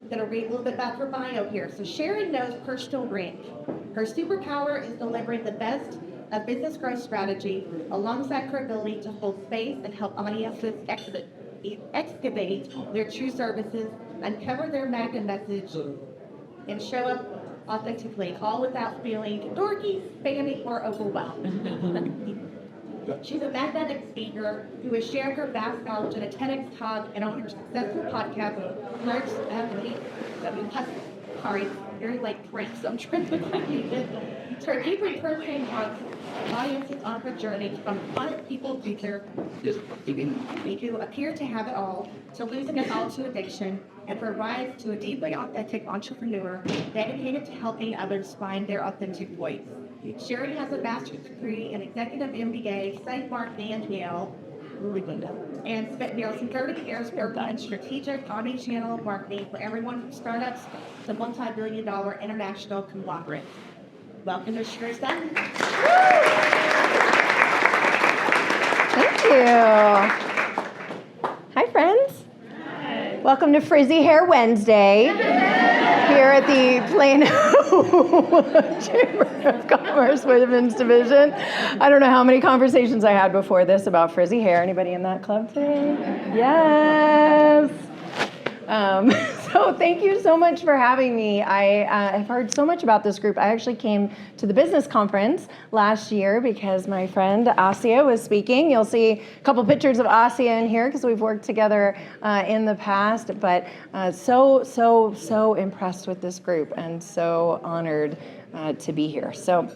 I'm going to read a little bit about her bio here. So Sharon knows personal brand. Her superpower is delivering the best of business growth strategy alongside her ability to hold space and help audiences excavate their true services, uncover their magnet message, and show up authentically, all without feeling dorky, spammy, or overwhelmed. She's a magnetic speaker who has shared her vast knowledge in a TEDx talk and on her successful podcast, Nerds sorry, very like Prince. I'm trying to find it. Her deeply personal audiences on her journey from fun people feature who appear to have it all, to losing it all to addiction, and her rise to a deeply authentic entrepreneur dedicated to helping others find their authentic voice. Sharon has a master's degree in executive MBA, studied marketing at Yale, and spent nearly 30 years working in strategic omni-channel marketing for everyone from startups to multi-billion-dollar international conglomerates. Welcome to Sutton. Thank you. Hi, friends. Hi. Welcome to Frizzy Hair Wednesday here at the Plano Chamber of Commerce Women's Division. I don't know how many conversations I had before this about frizzy hair. Anybody in that club today? Yes. So thank you so much for having me. I have heard so much about this group. I actually came to the business conference last year because my friend Asia was speaking. You'll see a couple pictures of Asia in here because we've worked together in the past, but so impressed with this group and so honored to be here. So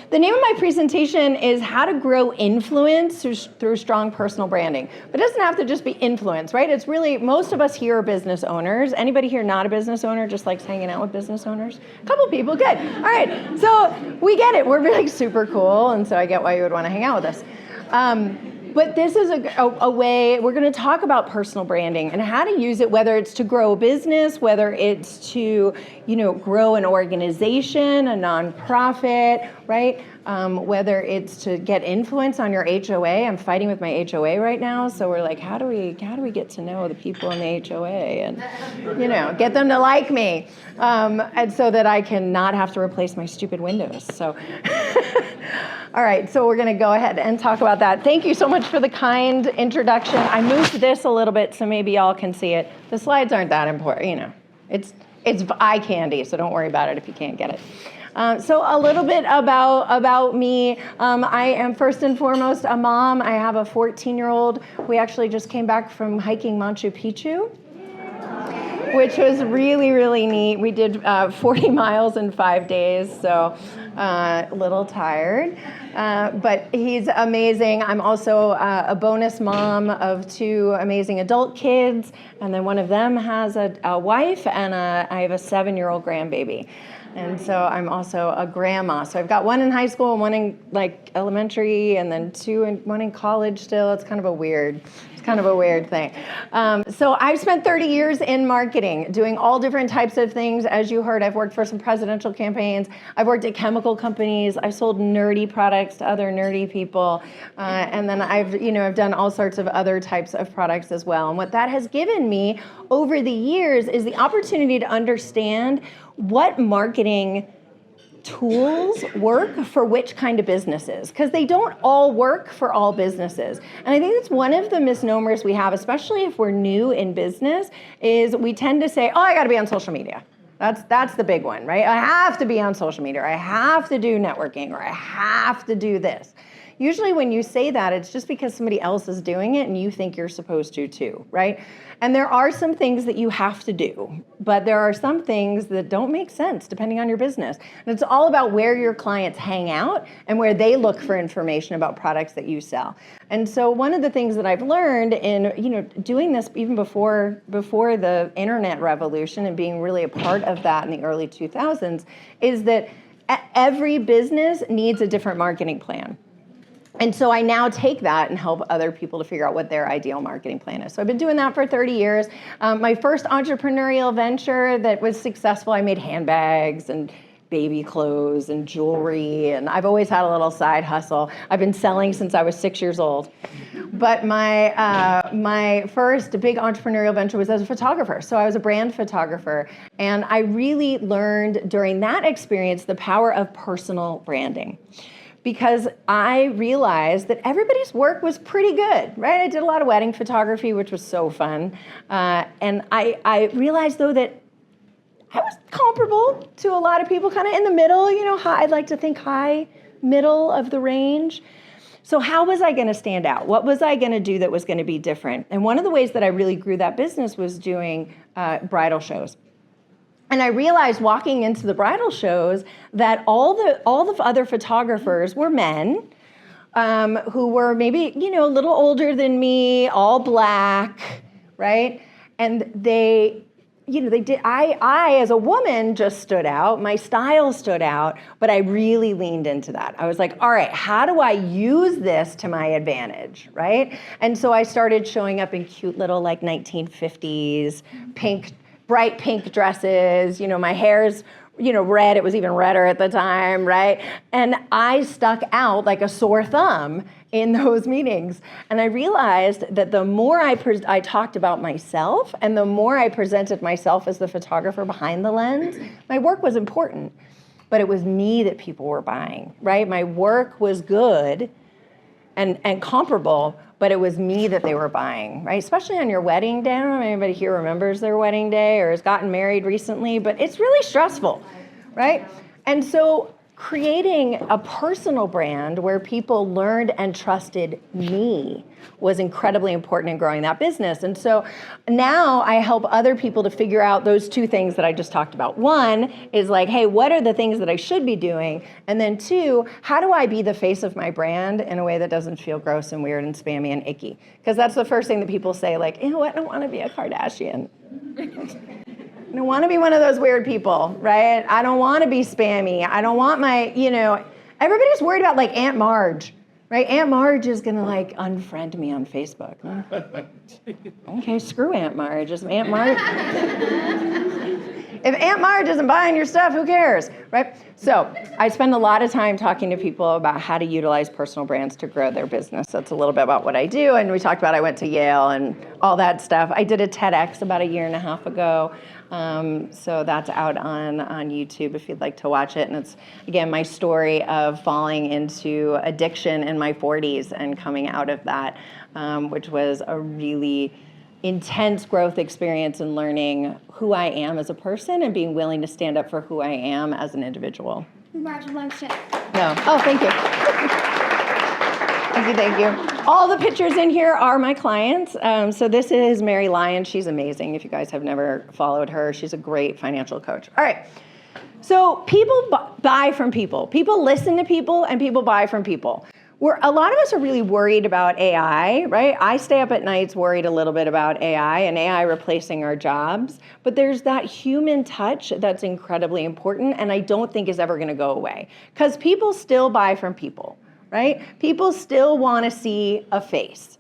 the name of my presentation is How to Grow Influence Through Strong Personal Branding. But it doesn't have to just be influence, right? It's really, most of us here are business owners. Anybody here not a business owner, just likes hanging out with business owners? A couple people, good. All right, so we get it. We're really super cool, and so I get why you would want to hang out with us. But this is a way, we're going to talk about personal branding and how to use it, whether it's to grow a business, whether it's to, grow an organization, a nonprofit, right? Whether it's to get influence on your HOA. I'm fighting with my HOA right now, so we're like, how do we get to know the people in the HOA and, get them to like me, and so that I can not have to replace my stupid windows. So. All right, so we're going to go ahead and talk about that. Thank you so much for the kind introduction. I moved this a little bit so maybe y'all can see it. The slides aren't that important, It's eye candy, so don't worry about it if you can't get it. So a little bit about me. I am first and foremost a mom. I have a 14-year-old. We actually just came back from hiking Machu Picchu, which was really, really neat. We did 40 miles in 5 days, so a little tired. But he's amazing. I'm also a bonus mom of 2 amazing adult kids, and then one of them has a wife, and I have a 7-year-old grandbaby. And so I'm also a grandma. So I've got one in high school and one in elementary, and then one in college still. It's kind of a weird thing. So I've spent 30 years in marketing, doing all different types of things. As you heard, I've worked for some presidential campaigns. I've worked at chemical companies. I've sold nerdy products to other nerdy people. And then I've done all sorts of other types of products as well. And what that has given me over the years is the opportunity to understand what marketing tools work for which kind of businesses, because they don't all work for all businesses. And I think that's one of the misnomers we have, especially if we're new in business, is we tend to say, I got to be on social media. That's the big one, right? I have to be on social media, or I have to do networking, or I have to do this. Usually when you say that, it's just because somebody else is doing it and you think you're supposed to too, right? And there are some things that you have to do, but there are some things that don't make sense depending on your business. And it's all about where your clients hang out and where they look for information about products that you sell. And so one of the things that I've learned in, doing this even before the internet revolution and being really a part of that in the early 2000s is that every business needs a different marketing plan. And so I now take that and help other people to figure out what their ideal marketing plan is. So I've been doing that for 30 years. My first entrepreneurial venture that was successful, I made handbags and baby clothes and jewelry, and I've always had a little side hustle. I've been selling since I was 6 years old. But my first big entrepreneurial venture was as a photographer. So I was a brand photographer, and I really learned during that experience the power of personal branding. Because I realized that everybody's work was pretty good, right? I did a lot of wedding photography, which was so fun. And I realized, though, that I was comparable to a lot of people, kind of in the middle, high, I'd like to think high, middle of the range. So how was I going to stand out? What was I going to do that was going to be different? And one of the ways that I really grew that business was doing bridal shows. And I realized walking into the bridal shows that all the other photographers were men who were maybe, a little older than me, all black, right? And they did. I as a woman just stood out. My style stood out, but I really leaned into that. I was like, all right, how do I use this to my advantage, right? And so I started showing up in cute little 1950s bright pink dresses. My hair's red. It was even redder at the time, right? And I stuck out like a sore thumb in those meetings. And I realized that the more I talked about myself and the more I presented myself as the photographer behind the lens, my work was important, but it was me that people were buying, right? My work was good and comparable, but it was me that they were buying, right? Especially on your wedding day. I don't know if anybody here remembers their wedding day or has gotten married recently, but it's really stressful, right? And so creating a personal brand where people learned and trusted me was incredibly important in growing that business. And so now I help other people to figure out those two things that I just talked about. One is like, hey, what are the things that I should be doing? And then two, how do I be the face of my brand in a way that doesn't feel gross and weird and spammy and icky? Because that's the first thing that people say, like, I don't want to be a Kardashian. I don't want to be one of those weird people, right? I don't want to be spammy. I don't want my, everybody's worried about Aunt Marge, right? Aunt Marge is going to unfriend me on Facebook. Okay, screw Aunt Marge. If Aunt Marge isn't buying your stuff, who cares, right? So I spend a lot of time talking to people about how to utilize personal brands to grow their business. That's a little bit about what I do. And we talked about I went to Yale and all that stuff. I did a TEDx about 1.5 years ago. So that's out on YouTube if you'd like to watch it. And it's, again, my story of falling into addiction in my 40s and coming out of that, which was a really intense growth experience in learning who I am as a person and being willing to stand up for who I am as an individual. Congratulations. No. Oh, thank you. Thank you. All the pictures in here are my clients. So this is Mary Lyon. She's amazing. If you guys have never followed her, she's a great financial coach. All right. So people buy from people. People listen to people, and people buy from people. A lot of us are really worried about AI, right? I stay up at nights worried a little bit about AI and AI replacing our jobs. But there's that human touch that's incredibly important, and I don't think is ever going to go away. Because people still buy from people. Right? People still want to see a face.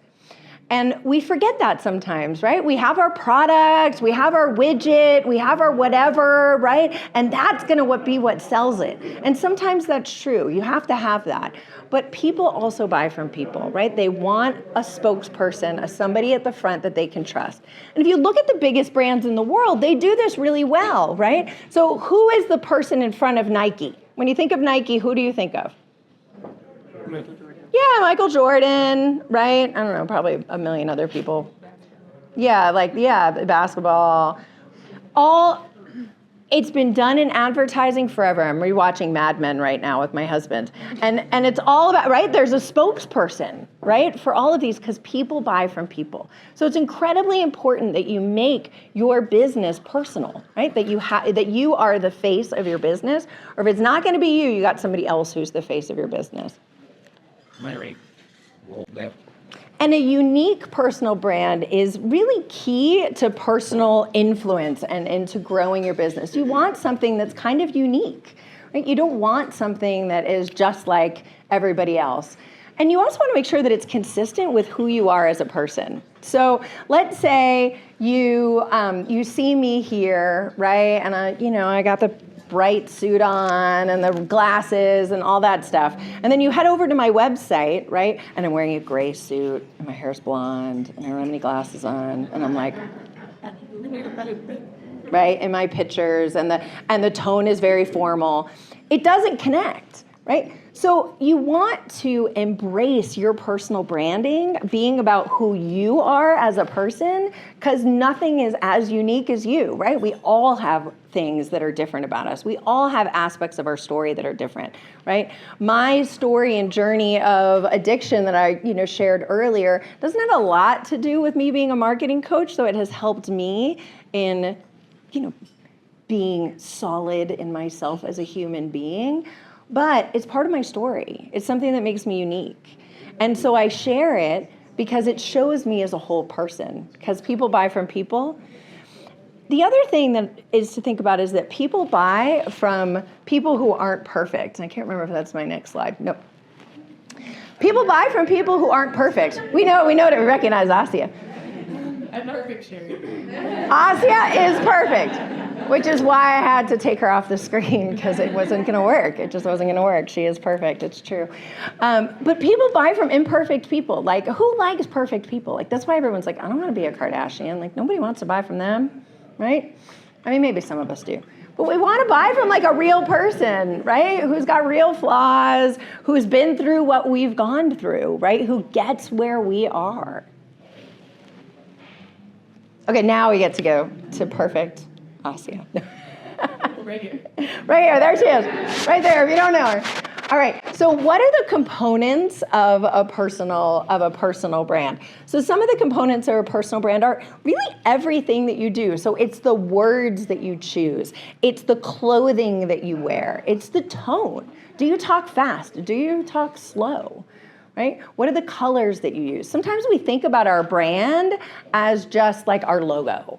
And we forget that sometimes, right? We have our product, we have our widget, we have our whatever, right? And that's going to be what sells it. And sometimes that's true. You have to have that. But people also buy from people, right? They want a spokesperson, somebody at the front that they can trust. And if you look at the biggest brands in the world, they do this really well, right? So who is the person in front of Nike? When you think of Nike, who do you think of? Yeah, Michael Jordan, right? I don't know, probably a million other people. Yeah, basketball. It's been done in advertising forever. I'm rewatching Mad Men right now with my husband. And it's all about, right? There's a spokesperson, right? For all of these, because people buy from people. So it's incredibly important that you make your business personal, right? That you are the face of your business. Or if it's not going to be you, you got somebody else who's the face of your business. Mary. And a unique personal brand is really key to personal influence and into growing your business. You want something that's kind of unique, right? You don't want something that is just like everybody else. And you also want to make sure that it's consistent with who you are as a person. So let's say you see me here, right? And I got the bright suit on and the glasses and all that stuff. And then you head over to my website, right? And I'm wearing a gray suit and my hair's blonde and I don't have any glasses on. And I'm like, right, in my pictures, and the tone is very formal. It doesn't connect, right? So you want to embrace your personal branding, being about who you are as a person, because nothing is as unique as you, right? We all have things that are different about us. We all have aspects of our story that are different, right? My story and journey of addiction that I, shared earlier doesn't have a lot to do with me being a marketing coach, so it has helped me in, being solid in myself as a human being. But it's part of my story. It's something that makes me unique. And so I share it because it shows me as a whole person, because people buy from people. The other thing that is to think about is that people buy from people who aren't perfect. And I can't remember if that's my next slide. Nope. People buy from people who aren't perfect. We know it. We recognize Asia. I'm perfect, Sherry. Asia is perfect, which is why I had to take her off the screen, because it wasn't going to work. It just wasn't going to work. She is perfect. It's true. But people buy from imperfect people. Like, who likes perfect people? Like, that's why everyone's like, I don't want to be a Kardashian. Like, nobody wants to buy from them, right? I mean, maybe some of us do. But we want to buy from like a real person, right? Who's got real flaws, who's been through what we've gone through, right? Who gets where we are. Okay, now we get to go to perfect Asia. Right here. Right here, there she is. Right there, if you don't know her. All right, so what are the components of a personal brand? So some of the components of a personal brand are really everything that you do. So it's the words that you choose. It's the clothing that you wear. It's the tone. Do you talk fast? Do you talk slow? Right? What are the colors that you use? Sometimes we think about our brand as just like our logo,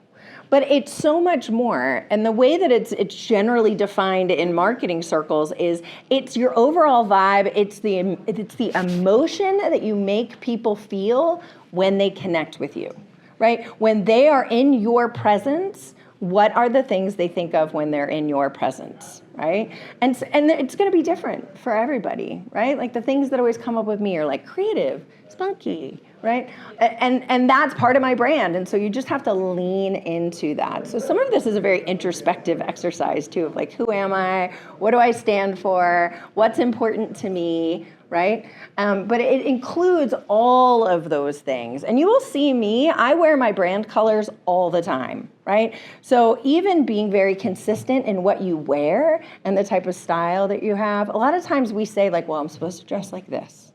but it's so much more. And the way that it's generally defined in marketing circles is it's your overall vibe. It's the emotion that you make people feel when they connect with you, right? When they are in your presence, what are the things they think of when they're in your presence, right? And it's going to be different for everybody, right? Like the things that always come up with me are like creative, spunky, right? And that's part of my brand. And so you just have to lean into that. So some of this is a very introspective exercise too, of like, who am I? What do I stand for? What's important to me? Right? But it includes all of those things. And you will see me, I wear my brand colors all the time, right? So even being very consistent in what you wear and the type of style that you have, a lot of times we say like, well, I'm supposed to dress like this.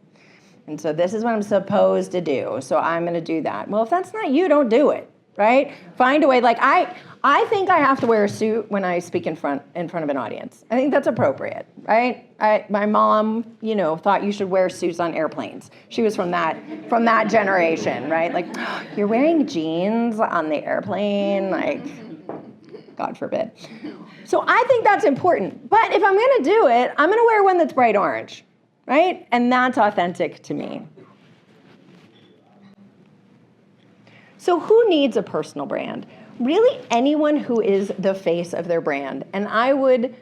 And so this is what I'm supposed to do. So I'm going to do that. Well, if that's not you, don't do it, right? Find a way. Like I think I have to wear a suit when I speak in front of an audience. I think that's appropriate, right? My mom, thought you should wear suits on airplanes. She was from that generation, right? Like, you're wearing jeans on the airplane, like, God forbid. So I think that's important. But if I'm going to do it, I'm going to wear one that's bright orange, right? And that's authentic to me. So who needs a personal brand? Really anyone who is the face of their brand. And I would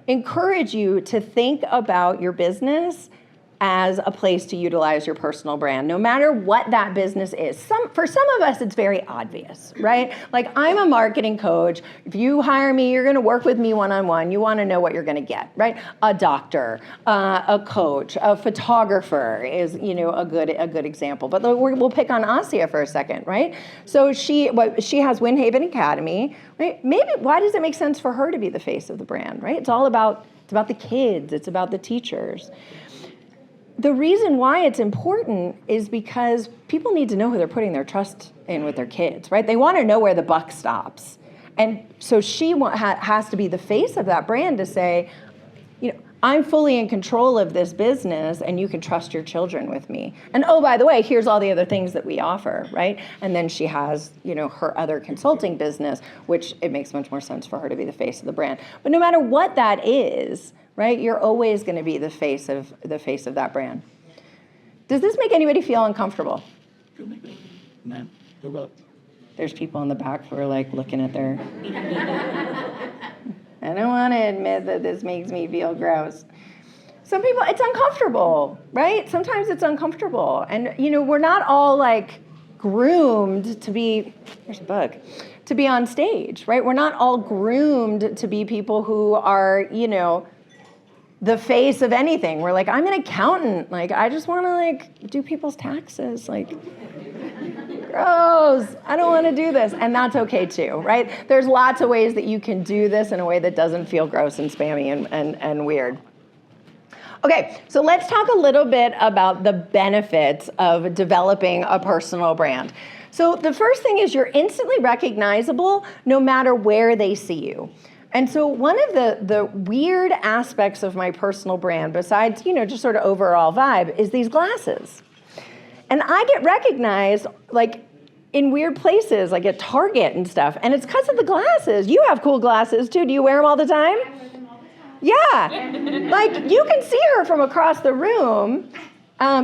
encourage you to think about your business as a place to utilize your personal brand, no matter what that business is. For some of us, it's very obvious, right? Like, I'm a marketing coach. If you hire me, you're going to work with me one-on-one. You want to know what you're going to get, right? A doctor, a coach, a photographer is, a good example. But we'll pick on Asia for a second, right? So she has Windhaven Academy, right? Maybe why does it make sense for her to be the face of the brand, right? It's about the kids. It's about the teachers. The reason why it's important is because people need to know who they're putting their trust in with their kids, right? They want to know where the buck stops. And so she has to be the face of that brand to say, I'm fully in control of this business and you can trust your children with me. And oh, by the way, here's all the other things that we offer, right? And then she has, her other consulting business, which it makes much more sense for her to be the face of the brand. But no matter what that is, right? You're always going to be the face of that brand. Does this make anybody feel uncomfortable? No. There's people in the back who are like looking at their. I don't want to admit that this makes me feel gross. Some people, it's uncomfortable, right? Sometimes it's uncomfortable. And, we're not all like groomed to be, there's a bug, to be on stage, right? We're not all groomed to be people who are, the face of anything. We're like, I'm an accountant. Like, I just want to like do people's taxes. Like, gross. I don't want to do this. And that's okay too, right? There's lots of ways that you can do this in a way that doesn't feel gross and spammy and weird. Okay, so let's talk a little bit about the benefits of developing a personal brand. So the first thing is you're instantly recognizable no matter where they see you. And so one of the weird aspects of my personal brand, besides, just sort of overall vibe, is these glasses. And I get recognized like in weird places, like at Target and stuff. And it's because of the glasses. You have cool glasses too. Do you wear them all the time? Yeah, like you can see her from across the room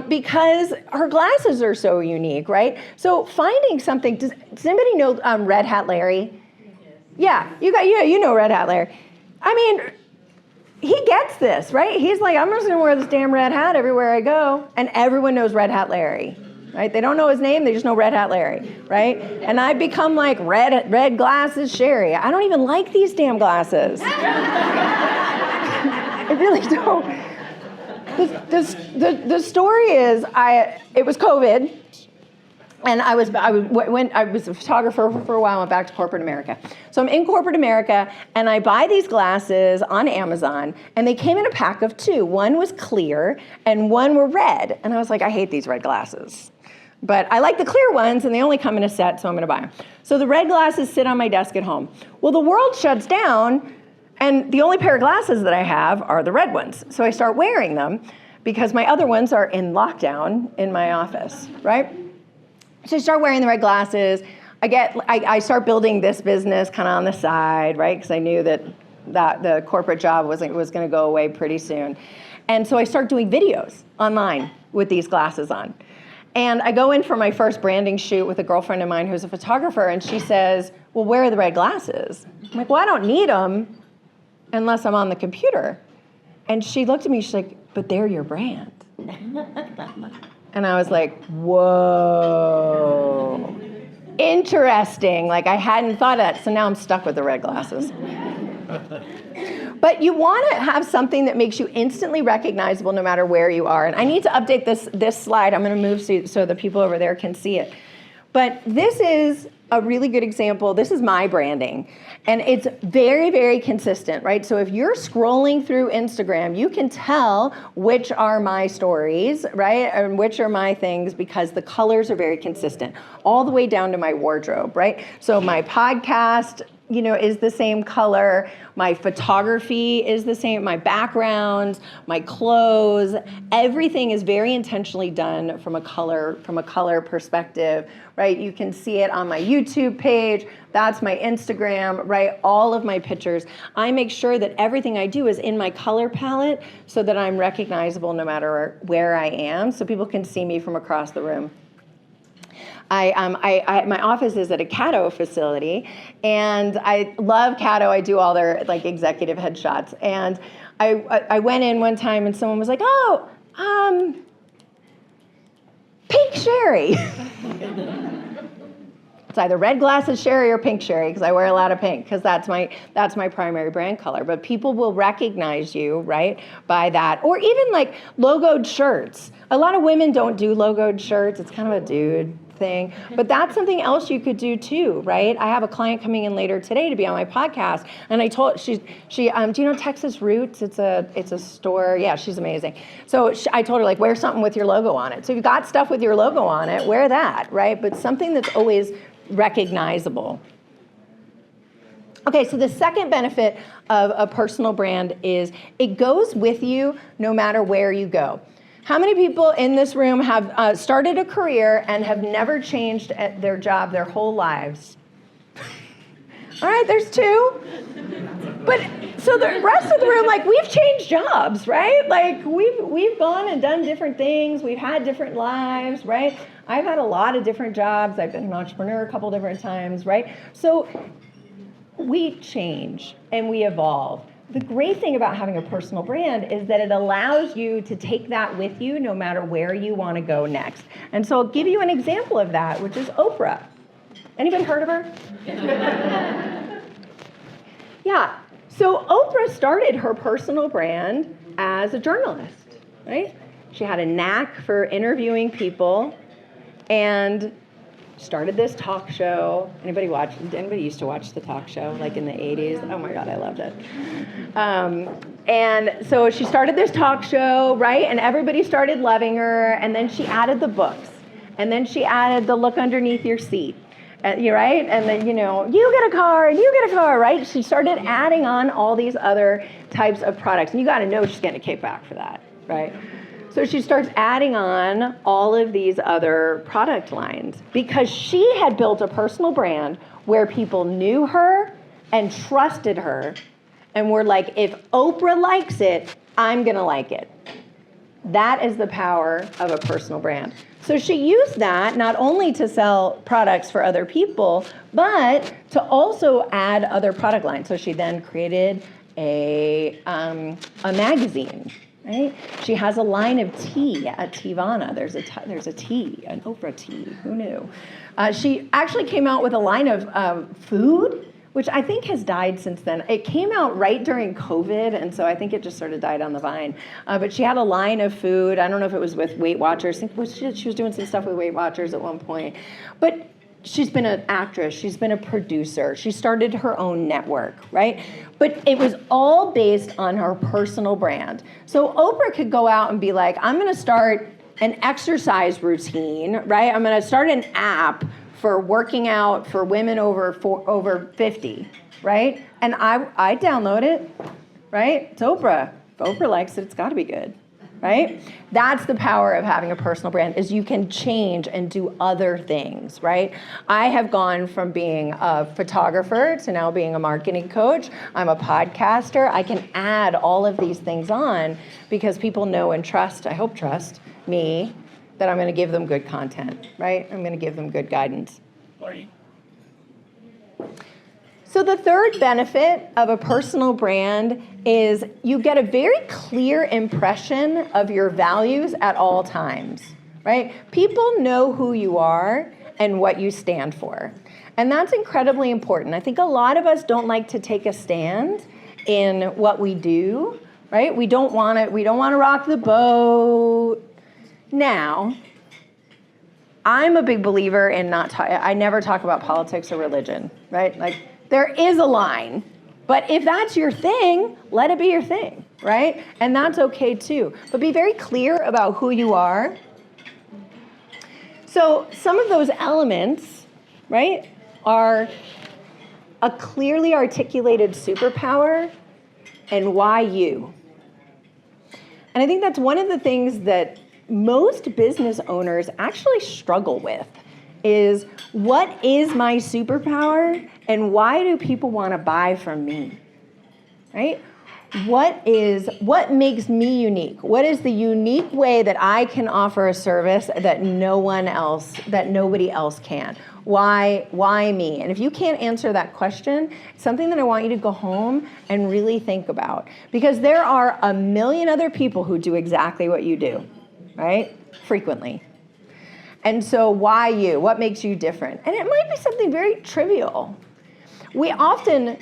because her glasses are so unique, right? So finding something, does anybody know Red Hat Larry? Yeah, you know Red Hat Larry. I mean, he gets this, right? He's like, I'm just gonna wear this damn red hat everywhere I go, and everyone knows Red Hat Larry, right? They don't know his name, they just know Red Hat Larry, right? And I've become like red glasses Sherry. I don't even like these damn glasses. I really don't. The story is, it was COVID, and I was a photographer for a while. I went back to corporate America. So I'm in corporate America, and I buy these glasses on Amazon, and they came in a pack of 2. One was clear, and one were red. And I was like, I hate these red glasses. But I like the clear ones, and they only come in a set, so I'm going to buy them. So the red glasses sit on my desk at home. Well, the world shuts down, and the only pair of glasses that I have are the red ones. So I start wearing them because my other ones are in lockdown in my office, right? So I start wearing the red glasses. I start building this business kind of on the side, right? Because I knew that the corporate job was going to go away pretty soon. And so I start doing videos online with these glasses on. And I go in for my first branding shoot with a girlfriend of mine who's a photographer, and she says, well, where are the red glasses? I'm like, well, I don't need them unless I'm on the computer. And she looked at me, she's like, but they're your brand. And I was like, whoa, interesting. Like I hadn't thought of that, so now I'm stuck with the red glasses. But you want to have something that makes you instantly recognizable no matter where you are. And I need to update this slide. I'm going to move so the people over there can see it. But this is a really good example. This is my branding. And it's very, very consistent, right? So if you're scrolling through Instagram, you can tell which are my stories, right? And which are my things because the colors are very consistent, all the way down to my wardrobe, right? So my podcast, is the same color. My photography is the same. My backgrounds, my clothes, everything is very intentionally done from a color perspective, right? You can see it on my YouTube page. That's my Instagram, right? All of my pictures. I make sure that everything I do is in my color palette so that I'm recognizable no matter where I am, so people can see me from across the room. My office is at a Caddo facility, and I love Caddo. I do all their executive headshots. And I went in one time, and someone was like, "Oh, pink Sherry." It's either red glasses Sherry or pink Sherry because I wear a lot of pink because that's my primary brand color. But people will recognize you, right, by that. Or even logoed shirts. A lot of women don't do logoed shirts. It's kind of a dude thing. But that's something else you could do too, right? I have a client coming in later today to be on my podcast, and I told do you know Texas Roots? It's a store. Yeah, she's amazing. So I told her wear something with your logo on it. So if you got stuff with your logo on it, wear that, right? But something that's always recognizable. Okay, so the second benefit of a personal brand is it goes with you no matter where you go. How many people in this room have started a career and have never changed at their job their whole lives? All right, there's 2. But so the rest of the room, we've changed jobs, right? We've gone and done different things. We've had different lives, right? I've had a lot of different jobs. I've been an entrepreneur a couple different times, right? So we change and we evolve. The great thing about having a personal brand is that it allows you to take that with you no matter where you want to go next. And so I'll give you an example of that, which is Oprah. Anybody heard of her? Yeah. So Oprah started her personal brand as a journalist, right? She had a knack for interviewing people and started this talk show. Anybody used to watch the talk show like in the 80s? Oh my God, I loved it. And so she started this talk show, right? And everybody started loving her. And then she added the books. And then she added the look underneath your seat. You're right? And then, you get a car and you get a car, right? She started adding on all these other types of products. And you got to know she's getting a kickback for that, right? So she starts adding on all of these other product lines because she had built a personal brand where people knew her and trusted her and were like, if Oprah likes it, I'm going to like it. That is the power of a personal brand. So she used that not only to sell products for other people, but to also add other product lines. So she then created a magazine, right? She has a line of tea at Teavana. There's a tea, an Oprah tea. Who knew? She actually came out with a line of food, which I think has died since then. It came out right during COVID, and so I think it just sort of died on the vine. But she had a line of food. I don't know if it was with Weight Watchers. I think she was doing some stuff with Weight Watchers at one point. But she's been an actress. She's been a producer. She started her own network, right? But it was all based on her personal brand. So Oprah could go out and be like, I'm going to start an exercise routine, right? I'm going to start an app for working out for women over 50, right? And I download it, right? It's Oprah. If Oprah likes it, it's got to be good, right? That's the power of having a personal brand, is you can change and do other things, right? I have gone from being a photographer to now being a marketing coach. I'm a podcaster. I can add all of these things on because people know and trust, I hope trust me, that I'm going to give them good content, right? I'm going to give them good guidance. So the third benefit of a personal brand is you get a very clear impression of your values at all times, right? People know who you are and what you stand for. And that's incredibly important. I think a lot of us don't like to take a stand in what we do, right? We don't want to rock the boat. Now, I'm a big believer in I never talk about politics or religion, right? Like, there is a line, but if that's your thing, let it be your thing, right? And that's okay too. But be very clear about who you are. So some of those elements, right, are a clearly articulated superpower and why you. And I think that's one of the things that most business owners actually struggle with is, what is my superpower and why do people want to buy from me, right? What makes me unique? What is the unique way that I can offer a service that nobody else can? Why me? And if you can't answer that question, it's something that I want you to go home and really think about, because there are a million other people who do exactly what you do, right? Frequently. And so why you? What makes you different? And it might be something very trivial. We often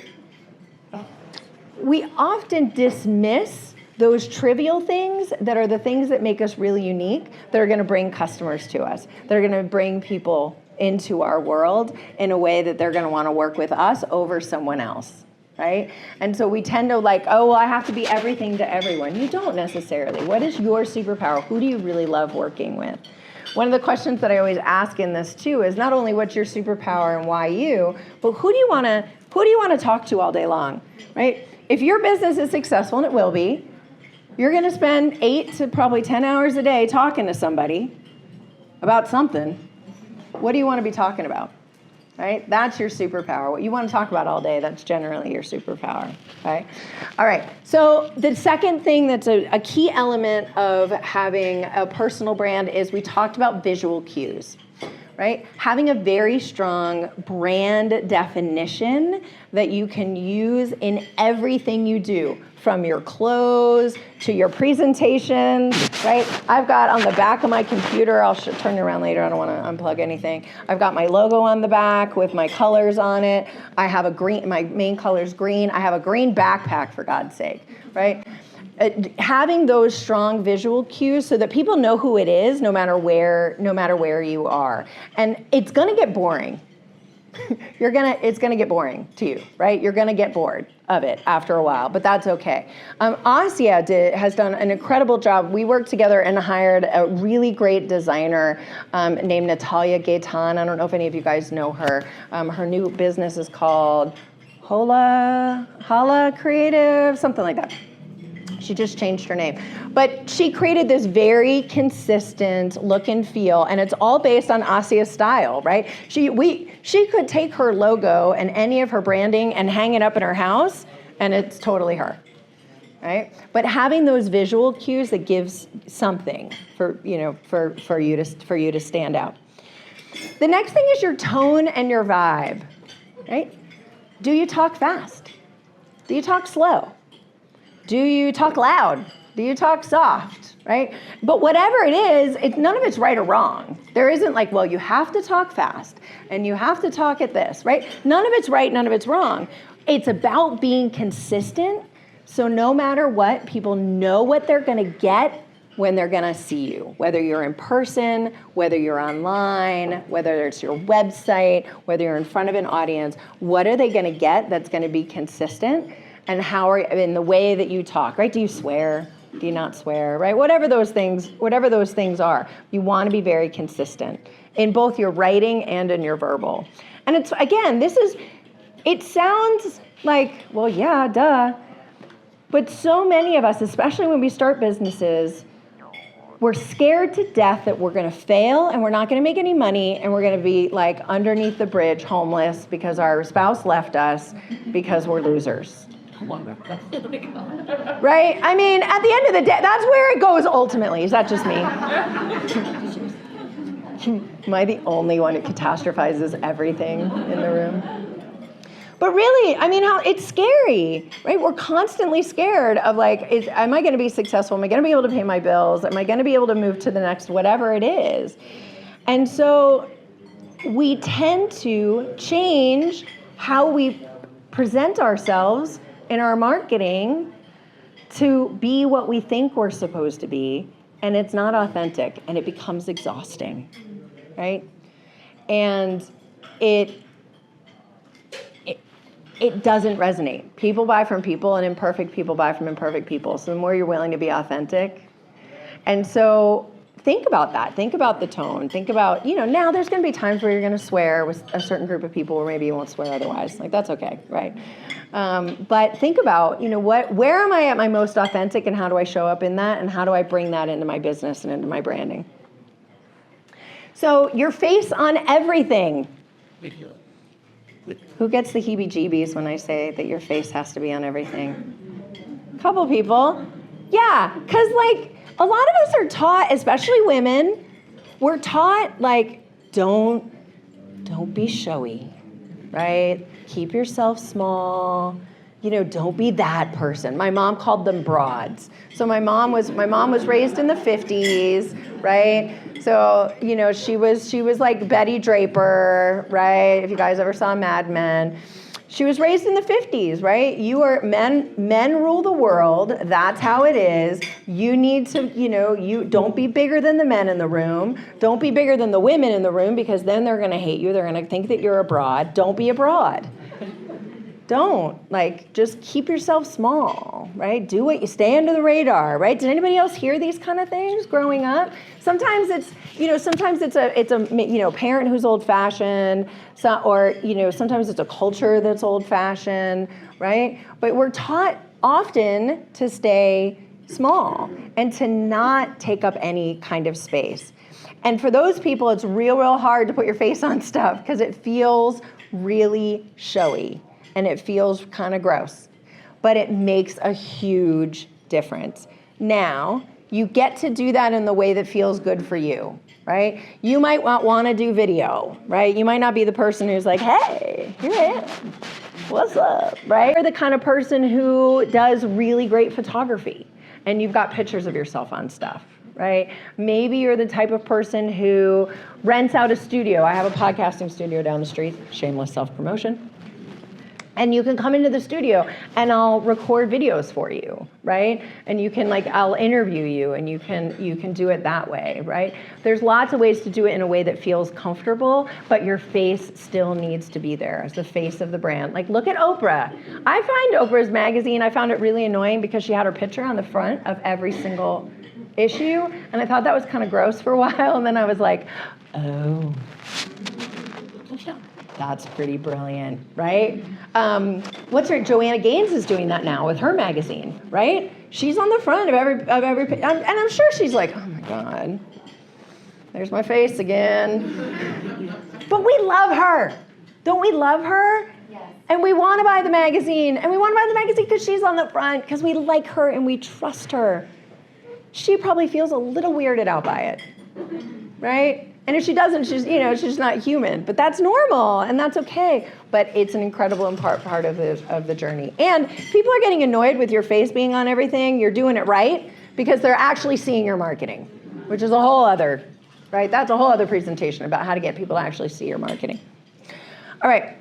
dismiss those trivial things that are the things that make us really unique, that are going to bring customers to us, that are going to bring people into our world in a way that they're going to want to work with us over someone else, right? And so we tend to I have to be everything to everyone. You don't necessarily. What is your superpower? Who do you really love working with? One of the questions that I always ask in this too is not only what's your superpower and why you, but who do you want to talk to all day long, right? If your business is successful, and it will be, you're going to spend 8 to probably 10 hours a day talking to somebody about something. What do you want to be talking about, right? That's your superpower. What you want to talk about all day, that's generally your superpower, right? All right, so the second thing that's a key element of having a personal brand is we talked about visual cues, right? Having a very strong brand definition that you can use in everything you do, from your clothes to your presentations, right? I've got on the back of my computer, I'll turn it around later, I don't want to unplug anything. I've got my logo on the back with my colors on it. I have a green, my main color's green. I have a green backpack, for God's sake, right? Having those strong visual cues so that people know who it is, no matter where you are. And it's gonna get boring. It's gonna get boring to you, right? You're gonna get bored of it after a while, but that's okay. Asia has done an incredible job. We worked together and hired a really great designer named Natalia Gaitan. I don't know if any of you guys know her. Her new business is called Hala Creative, something like that. She just changed her name. But she created this very consistent look and feel, and it's all based on Asia's style, right? She could take her logo and any of her branding and hang it up in her house, and it's totally her, right? But having those visual cues that gives something for you to stand out. The next thing is your tone and your vibe, right? Do you talk fast? Do you talk slow? Do you talk loud? Do you talk soft, right? But whatever it is, none of it's right or wrong. There isn't like, well, you have to talk fast and you have to talk at this, right? None of it's right, none of it's wrong. It's about being consistent, so no matter what, people know what they're gonna get when they're gonna see you, whether you're in person, whether you're online, whether it's your website, whether you're in front of an audience, what are they gonna get that's gonna be consistent? And in the way that you talk, right? Do you swear? Do you not swear, right? Whatever those things are, you want to be very consistent in both your writing and in your verbal. And it's, again, it sounds like, well, yeah, duh. But so many of us, especially when we start businesses, we're scared to death that we're going to fail and we're not going to make any money and we're going to be like underneath the bridge homeless because our spouse left us because we're losers. Right? I mean, at the end of the day, that's where it goes ultimately. Is that just me? Am I the only one who catastrophizes everything in the room? But really, I mean, it's scary, right? We're constantly scared of like, am I going to be successful? Am I going to be able to pay my bills? Am I going to be able to move to the next whatever it is? And so we tend to change how we present ourselves in our marketing to be what we think we're supposed to be, and it's not authentic, and it becomes exhausting, right? And it doesn't resonate. People buy from people, and imperfect people buy from imperfect people. So the more you're willing to be authentic. And so think about that. Think about the tone. Think about, now there's going to be times where you're going to swear with a certain group of people where maybe you won't swear otherwise. Like, that's okay, right? But think about, where am I at my most authentic and how do I show up in that and how do I bring that into my business and into my branding? So your face on everything. Who gets the heebie-jeebies when I say that your face has to be on everything? A couple people. Yeah, because like a lot of us are taught, especially women, we're taught like, don't be showy, right? Keep yourself small. Don't be that person. My mom called them broads. So my mom was raised in the 50s, right? So, she was like Betty Draper, right? If you guys ever saw Mad Men. She was raised in the 50s, right? Men rule the world. That's how it is. You need to, you don't be bigger than the men in the room. Don't be bigger than the women in the room because then they're going to hate you. They're going to think that you're a broad. Don't be a broad. Don't. Just keep yourself small, right? Do what you stay under the radar, right? Did anybody else hear these kind of things growing up? Sometimes it's a parent who's old-fashioned, or sometimes it's a culture that's old-fashioned, right? But we're taught often to stay small and to not take up any kind of space. And for those people, it's real hard to put your face on stuff because it feels really showy. And it feels kind of gross, but it makes a huge difference. Now, You get to do that in the way that feels good for you, right? You might want to do video, right? You might not be the person who's like, hey, here I am. What's up, right? You're the kind of person who does really great photography and you've got pictures of yourself on stuff, right? Maybe you're the type of person who rents out a studio. I have a podcasting studio down the street, shameless self-promotion. And you can come into the studio and I'll record videos for you, right? And you can I'll interview you and you can do it that way, right? There's lots of ways to do it in a way that feels comfortable, but your face still needs to be there as the face of the brand. Like, look at Oprah. I find Oprah's magazine, I found it really annoying because she had her picture on the front of every single issue. And I thought that was kind of gross for a while. And then I was like, oh, that's pretty brilliant, right? Joanna Gaines is doing that now with her magazine, right? She's on the front of every, and I'm sure she's like, oh my God, there's my face again. But we love her. Don't we love her? Yes. And we want to buy the magazine, and we want to buy the magazine because she's on the front, because we like her and we trust her. She probably feels a little weirded out by it, right? And if she doesn't, she's not human. But that's normal, and that's okay. But it's an incredible part of the journey. And people are getting annoyed with your face being on everything. You're doing it right because they're actually seeing your marketing, which is a whole other, right? That's a whole other presentation about how to get people to actually see your marketing. All right.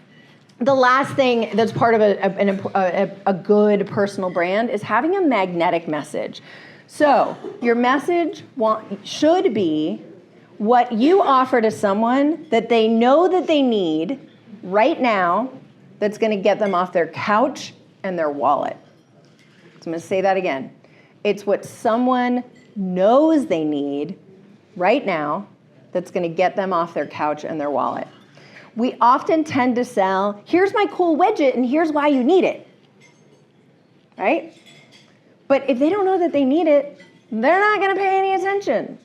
The last thing that's part of a good personal brand is having a magnetic message. So your message should be what you offer to someone that they know that they need right now that's going to get them off their couch and their wallet. So I'm going to say that again. It's what someone knows they need right now that's going to get them off their couch and their wallet. We often tend to sell, here's my cool widget and here's why you need it, right? But if they don't know that they need it, they're not going to pay any attention.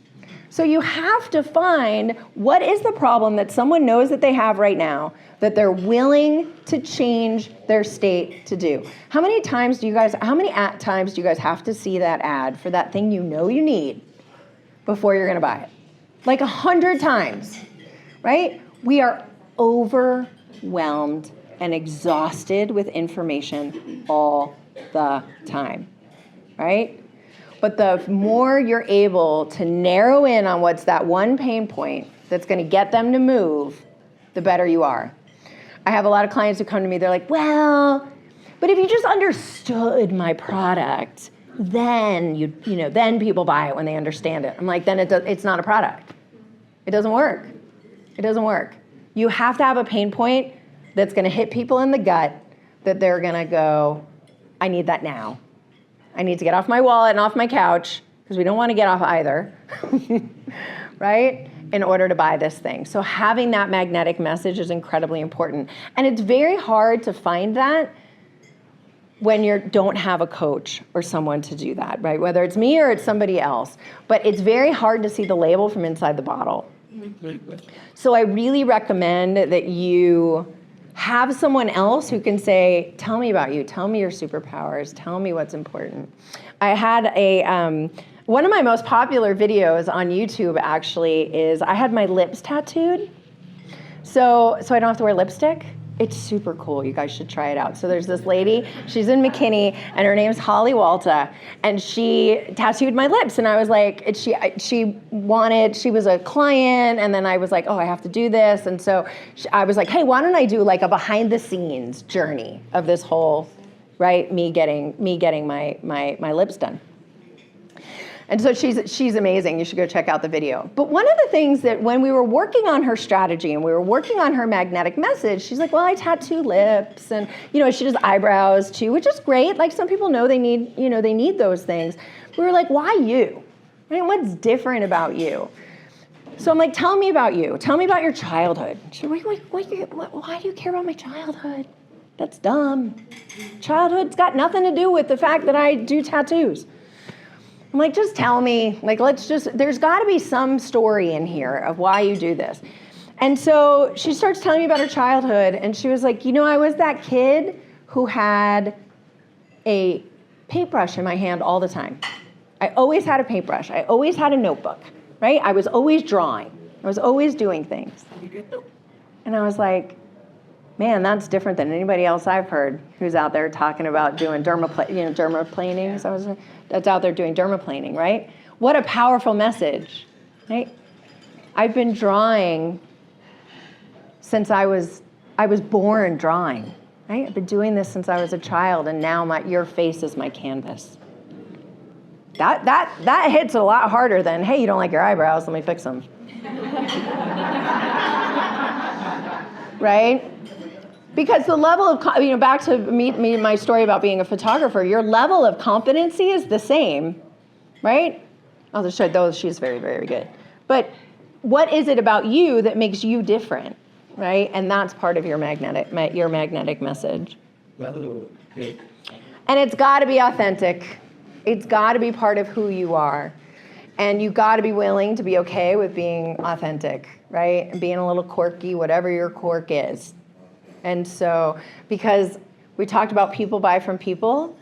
So you have to find what is the problem that someone knows that they have right now that they're willing to change their state to do. How many times do you guys have to see that ad for that thing you know you need before you're going to buy it? Like 100 times, right? We are overwhelmed and exhausted with information all the time, right? But the more you're able to narrow in on what's that one pain point that's going to get them to move, the better you are. I have a lot of clients who come to me, they're like, well, but if you just understood my product, then then people buy it when they understand it. I'm like, then it's not a product. It doesn't work. It doesn't work. You have to have a pain point that's going to hit people in the gut that they're going to go, I need that now. I need to get off my wallet and off my couch, because we don't want to get off either, right? In order to buy this thing. So having that magnetic message is incredibly important. And it's very hard to find that when you don't have a coach or someone to do that, right? Whether it's me or it's somebody else. But it's very hard to see the label from inside the bottle. So I really recommend that you have someone else who can say, tell me about you, tell me your superpowers, tell me what's important. I had one of my most popular videos on YouTube actually is I had my lips tattooed. So I don't have to wear lipstick. It's super cool. You guys should try it out. So there's this lady, she's in McKinney, and her name's Holly Walta, and she tattooed my lips. And I was like, she was a client, and then I was like, oh, I have to do this. And so I was like, hey, why don't I do like a behind the scenes journey of this whole, right, me getting my lips done. And so she's amazing. You should go check out the video. But one of the things that when we were working on her strategy and we were working on her magnetic message, she's like, well, I tattoo lips, and she does eyebrows too, which is great. Like, some people know they need those things. We were like, why you? I mean, what's different about you? So I'm like, tell me about you. Tell me about your childhood. She's like, why do you care about my childhood? That's dumb. Childhood's got nothing to do with the fact that I do tattoos. I'm like, just tell me, there's got to be some story in here of why you do this. And so she starts telling me about her childhood, and she was like, I was that kid who had a paintbrush in my hand all the time. I always had a paintbrush. I always had a notebook, right? I was always drawing. I was always doing things. And I was like, man, that's different than anybody else I've heard who's out there talking about doing dermaplaning. That's out there doing dermaplaning, right? What a powerful message, right? I've been drawing since I was born drawing, right? I've been doing this since I was a child, and now your face is my canvas. That hits a lot harder than, hey, you don't like your eyebrows, let me fix them. Right? Because the level of, back to my story about being a photographer, your level of competency is the same, right? I'll just show those, she's very, very good. But what is it about you that makes you different, right? And that's part of your magnetic message. Well, okay. And it's got to be authentic. It's got to be part of who you are. And you got to be willing to be okay with being authentic, right? And being a little quirky, whatever your quirk is. And so, because we talked about people buy from people,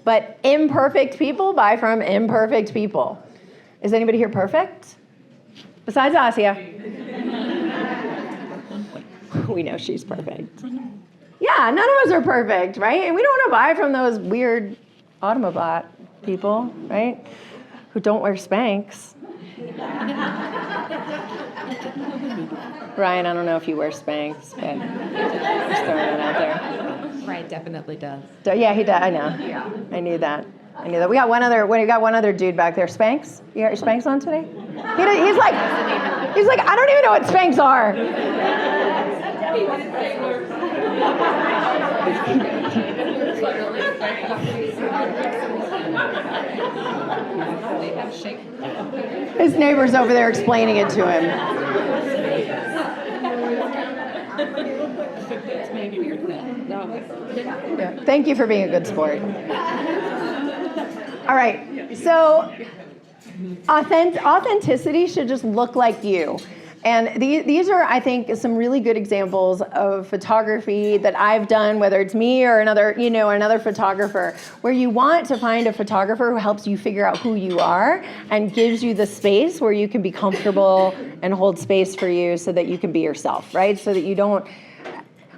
but imperfect people buy from imperfect people. Is anybody here perfect? Besides Asia. We know she's perfect. Yeah, none of us are perfect, right? And we don't want to buy from those weird Automobot people, right? Who don't wear Spanx. Ryan, I don't know if you wear Spanx, but just throwing it out there. Ryan definitely does. Yeah, he does. I know. Yeah. I knew that. We got one other dude back there. Spanx? You got your Spanx on today? He's like, I don't even know what Spanx are. His neighbor's over there explaining it to him. Yeah. Thank you for being a good sport. All right, so authenticity should just look like you. And these are, I think, some really good examples of photography that I've done, whether it's me or another photographer, where you want to find a photographer who helps you figure out who you are and gives you the space where you can be comfortable and hold space for you so that you can be yourself, right? So that you don't.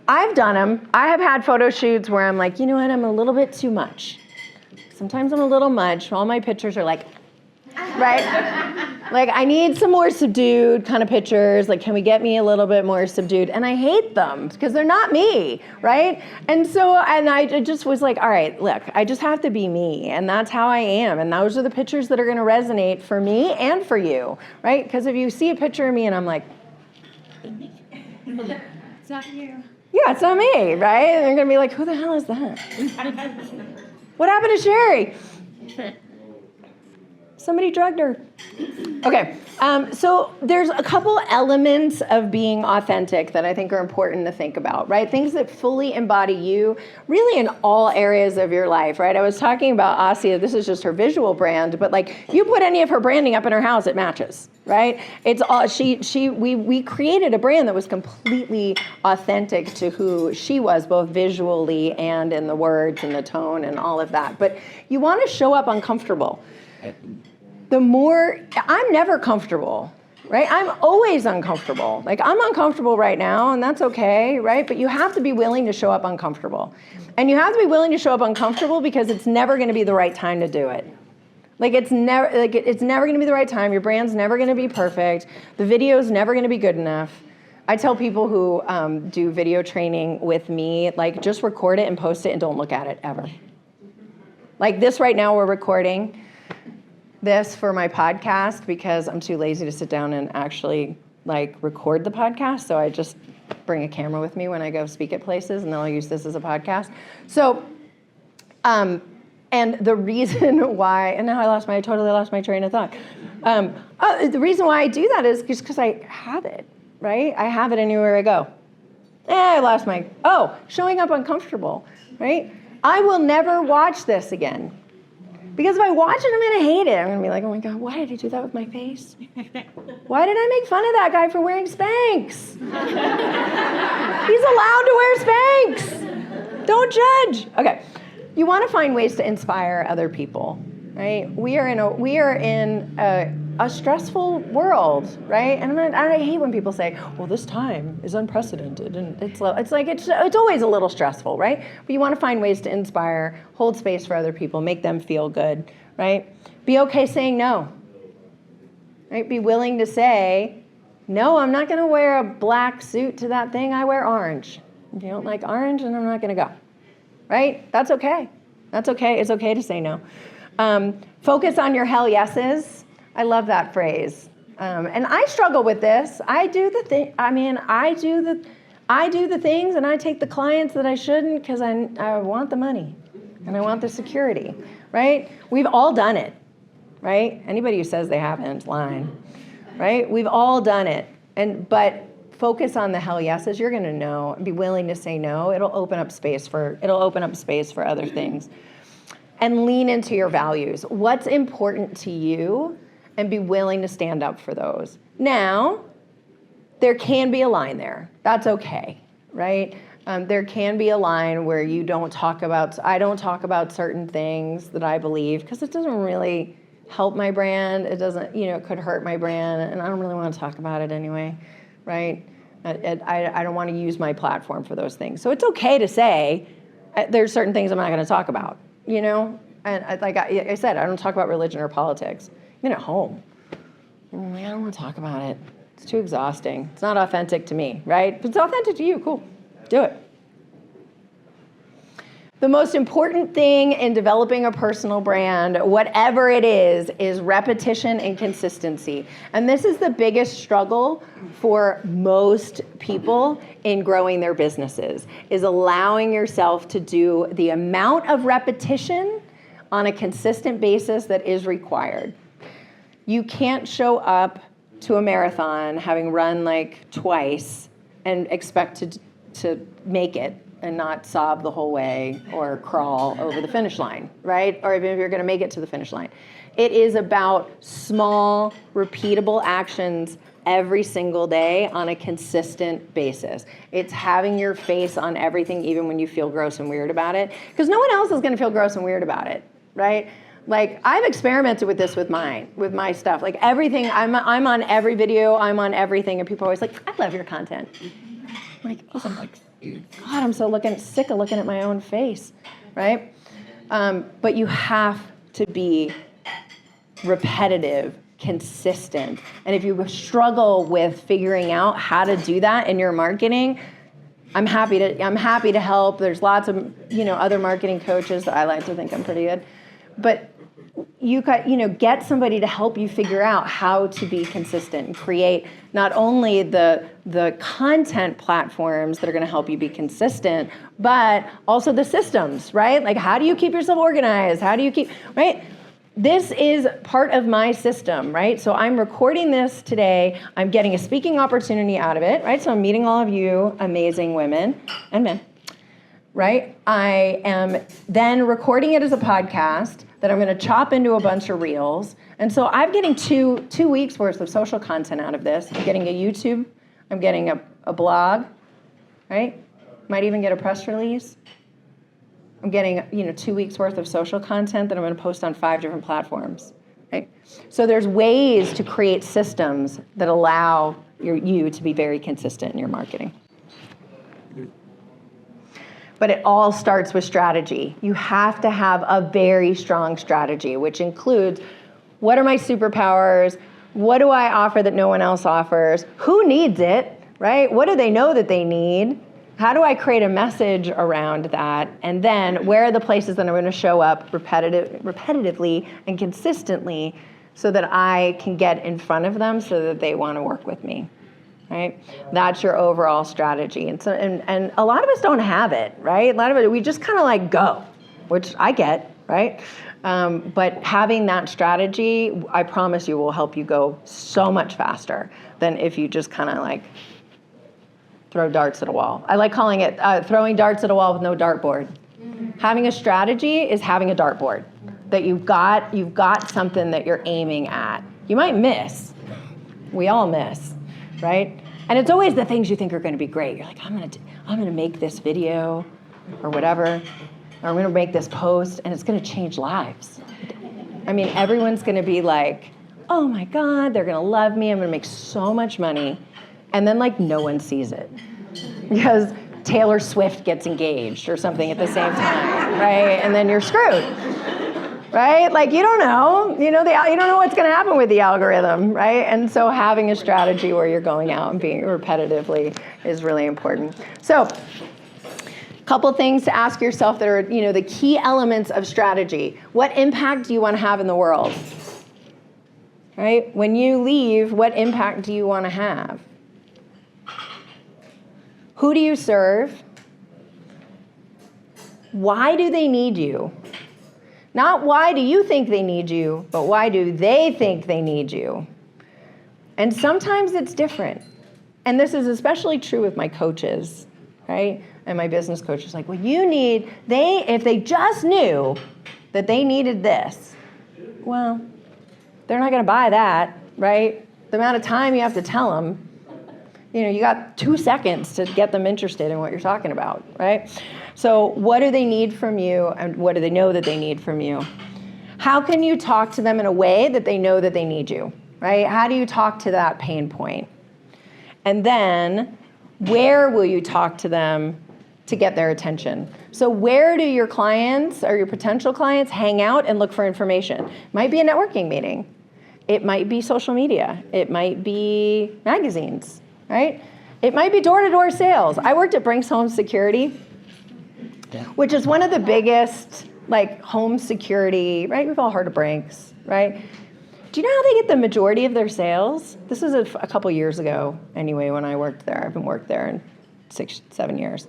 I've done them. I have had photo shoots where I'm like, you know what, I'm a little bit too much. Sometimes I'm a little much. All my pictures are like, right? Like, I need some more subdued kind of pictures. Like, can we get me a little bit more subdued? And I hate them because they're not me, right? And I just was like, all right, look, I just have to be me. And that's how I am. And those are the pictures that are going to resonate for me and for you, right? Because if you see a picture of me and I'm like, It's not you. yeah, it's not me, right? And they're going to be like, who the hell is that? What happened to Sherry? Somebody drugged her. Okay, so there's a couple elements of being authentic that I think are important to think about, right? Things that fully embody you, really in all areas of your life, right? I was talking about Asia, this is just her visual brand, but like you put any of her branding up in her house, it matches, right? It's all, we created a brand that was completely authentic to who she was, both visually and in the words and the tone and all of that. But you want to show up uncomfortable. I'm never comfortable, right? I'm always uncomfortable. Like, I'm uncomfortable right now, and that's okay, right? But you have to be willing to show up uncomfortable. And you have to be willing to show up uncomfortable because it's never going to be the right time to do it. It's never going to be the right time. Your brand's never going to be perfect. The video's never going to be good enough. I tell people who do video training with me, like, just record it and post it and don't look at it ever. Like this right now, we're recording this for my podcast because I'm too lazy to sit down and actually like record the podcast. So I just bring a camera with me when I go speak at places, and then I'll use this as a podcast. So, and the reason why, and now I totally lost my train of thought. The reason why I do that is just because I have it, right? I have it anywhere I go. Showing up uncomfortable, right? I will never watch this again. Because if I watch it, I'm going to hate it. I'm going to be like, oh my God, why did I do that with my face? Why did I make fun of that guy for wearing Spanx? He's allowed to wear Spanx. Don't judge. Okay. You want to find ways to inspire other people, right? We are in a stressful world, right? And I hate when people say, well, this time is unprecedented, and it's always a little stressful, right? But you want to find ways to inspire, hold space for other people, make them feel good, right? Be okay saying no, right? Be willing to say, no, I'm not going to wear a black suit to that thing. I wear orange. If you don't like orange, then I'm not going to go, right? That's okay. That's okay. It's okay to say no. Focus on your hell yeses. I love that phrase. And I struggle with this. I do the things and I take the clients that I shouldn't because I want the money and I want the security, right? We've all done it, right? Anybody who says they haven't, lying, right? We've all done it. But focus on the hell yeses. You're going to know and be willing to say no. It'll open up space for other things. And lean into your values. What's important to you? And be willing to stand up for those. Now, there can be a line there. That's okay, right? There can be a line where I don't talk about certain things that I believe because it doesn't really help my brand. It doesn't, it could hurt my brand, and I don't really want to talk about it anyway, right? I don't want to use my platform for those things. So it's okay to say, there's certain things I'm not going to talk about, And like I said, I don't talk about religion or politics. Even at home. I don't want to talk about it. It's too exhausting. It's not authentic to me, right? If it's authentic to you, cool. Do it. The most important thing in developing a personal brand, whatever it is repetition and consistency. And this is the biggest struggle for most people in growing their businesses, is allowing yourself to do the amount of repetition on a consistent basis that is required. You can't show up to a marathon having run like twice and expect to make it and not sob the whole way or crawl over the finish line, right? Or even if you're going to make it to the finish line. It is about small, repeatable actions every single day on a consistent basis. It's having your face on everything even when you feel gross and weird about it, because no one else is going to feel gross and weird about it, right? Like, I've experimented with this with my stuff. Like, everything, I'm on every video, I'm on everything, and people are always like, I love your content. I'm like, God, I'm so sick of looking at my own face, right? But you have to be repetitive, consistent. And if you struggle with figuring out how to do that in your marketing, I'm happy to help. There's lots of, other marketing coaches that I like to think I'm pretty good. But you get somebody to help you figure out how to be consistent and create not only the content platforms that are going to help you be consistent, but also the systems, right? Like, how do you keep yourself organized? Right? This is part of my system, right? So I'm recording this today. I'm getting a speaking opportunity out of it, right? So I'm meeting all of you amazing women and men, right? I am then recording it as a podcast that I'm going to chop into a bunch of reels. And so I'm getting two weeks worth of social content out of this. I'm getting a YouTube. I'm getting a blog, right? Might even get a press release. I'm getting 2 weeks worth of social content that I'm going to post on 5 different platforms, right? So there's ways to create systems that allow you to be very consistent in your marketing. But it all starts with strategy. You have to have a very strong strategy, which includes, what are my superpowers? What do I offer that no one else offers? Who needs it, right? What do they know that they need? How do I create a message around that? And then where are the places that I'm going to show up repetitively and consistently so that I can get in front of them so that they want to work with me? Right? That's your overall strategy. And so, and a lot of us don't have it, right? A lot of it, we just kind of like go, which I get, right? But having that strategy, I promise you, will help you go so much faster than if you just kind of like throw darts at a wall. I like calling it throwing darts at a wall with no dartboard. Having a strategy is having a dartboard, that you've got something that you're aiming at. You might miss. We all miss. Right? And it's always the things you think are going to be great. You're like, I'm going to make this video or whatever, or I'm going to make this post, and it's going to change lives. I mean, everyone's going to be like, oh my God, they're going to love me. I'm going to make so much money. And then like no one sees it because Taylor Swift gets engaged or something at the same time, right? And then you're screwed, right? Like you don't know, you don't know what's going to happen with the algorithm, right? And so having a strategy where you're going out and being repetitively is really important. So, couple things to ask yourself that are, the key elements of strategy. What impact do you want to have in the world? Right? When you leave, what impact do you want to have? Who do you serve? Why do they need you? Not why do you think they need you, but why do they think they need you? And sometimes it's different. And this is especially true with my coaches, right? And my business coaches, like, well, if they just knew that they needed this, well, they're not going to buy that, right? The amount of time you have to tell them, you got 2 seconds to get them interested in what you're talking about, right? So what do they need from you, and what do they know that they need from you? How can you talk to them in a way that they know that they need you, right? How do you talk to that pain point? And then where will you talk to them to get their attention? So where do your clients or your potential clients hang out and look for information? It might be a networking meeting. It might be social media. It might be magazines, right? It might be door-to-door sales. I worked at Brinks Home Security, which is one of the biggest home security, right? We've all heard of Brinks, right? Do you know how they get the majority of their sales? This was a couple years ago anyway when I worked there. I haven't worked there in 6-7 years.